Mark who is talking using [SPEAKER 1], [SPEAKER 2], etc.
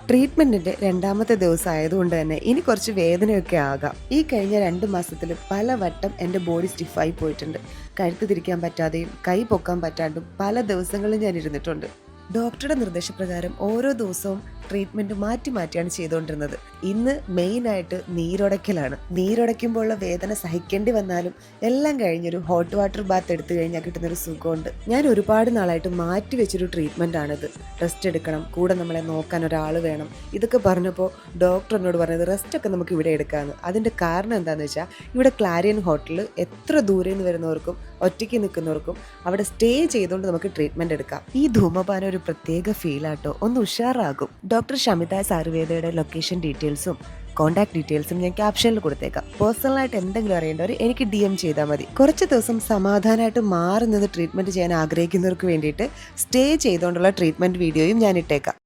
[SPEAKER 1] ട്രീറ്റ്മെന്റിന്റെ രണ്ടാമത്തെ ദിവസം ആയതുകൊണ്ട് തന്നെ ഇനി കുറച്ച് വേദനയൊക്കെ ആകാം. ഈ കഴിഞ്ഞ 2 മാസത്തിൽ പലവട്ടം എൻ്റെ ബോഡി സ്റ്റിഫായി പോയിട്ടുണ്ട്. കഴുത്ത് തിരിക്കാൻ പറ്റാതെയും കൈ പൊക്കാൻ പറ്റാണ്ടും പല ദിവസങ്ങളിൽ ഞാൻ ഇരുന്നിട്ടുണ്ട്. ഡോക്ടറുടെ നിർദ്ദേശപ്രകാരം ഓരോ ദിവസവും ട്രീറ്റ്മെന്റ് മാറ്റി മാറ്റിയാണ് ചെയ്തുകൊണ്ടിരുന്നത്. ഇന്ന് മെയിനായിട്ട് നീരൊടയ്ക്കലാണ്. നീരൊടയ്ക്കുമ്പോഴുള്ള വേദന സഹിക്കേണ്ടി വന്നാലും എല്ലാം കഴിഞ്ഞൊരു ഹോട്ട് വാട്ടർ ബാത്ത് എടുത്തു കഴിഞ്ഞാൽ കിട്ടുന്നൊരു സുഖമുണ്ട്. ഞാൻ ഒരുപാട് നാളായിട്ട് മാറ്റി വെച്ചൊരു ട്രീറ്റ്മെന്റ് ആണിത്. റെസ്റ്റ് എടുക്കണം, കൂടെ നമ്മളെ നോക്കാൻ ഒരാൾ വേണം. ഇതൊക്കെ പറഞ്ഞപ്പോൾ ഡോക്ടർ എന്നോട് പറഞ്ഞത് റെസ്റ്റ് ഒക്കെ നമുക്ക് ഇവിടെ എടുക്കാമെന്ന്. അതിൻ്റെ കാരണം എന്താണെന്ന് വെച്ചാൽ ഇവിടെ ക്ലാരിയൻ ഹോട്ടലിൽ എത്ര ദൂരെ നിന്ന് വരുന്നവർക്കും ഒറ്റയ്ക്ക് നിൽക്കുന്നവർക്കും അവിടെ സ്റ്റേ ചെയ്തുകൊണ്ട് നമുക്ക് ട്രീറ്റ്മെന്റ് എടുക്കാം. ഈ ധൂമപാനം ഒരു പ്രത്യേക ഫീലാട്ടോ, ഒന്ന് ഉഷാറാകും. ഡോക്ടർ ഷമിത സാർവേദയുടെ ലൊക്കേഷൻ ഡീറ്റെയിൽസും കോൺടാക്ട് ഡീറ്റെയിൽസും ഞാൻ ക്യാപ്ഷനിൽ കൊടുത്തേക്കാം. പേഴ്സണലായിട്ട് എന്തെങ്കിലും അറിയേണ്ടവർ എനിക്ക് DM ചെയ്താൽ മതി. കുറച്ച് ദിവസം സമാധാനമായിട്ട് മാറി നിന്ന് ട്രീറ്റ്മെന്റ് ചെയ്യാൻ ആഗ്രഹിക്കുന്നവർക്ക് വേണ്ടിയിട്ട് സ്റ്റേ ചെയ്തുകൊണ്ടുള്ള ട്രീറ്റ്മെന്റ് വീഡിയോയും ഞാൻ ഇട്ടേക്കാം.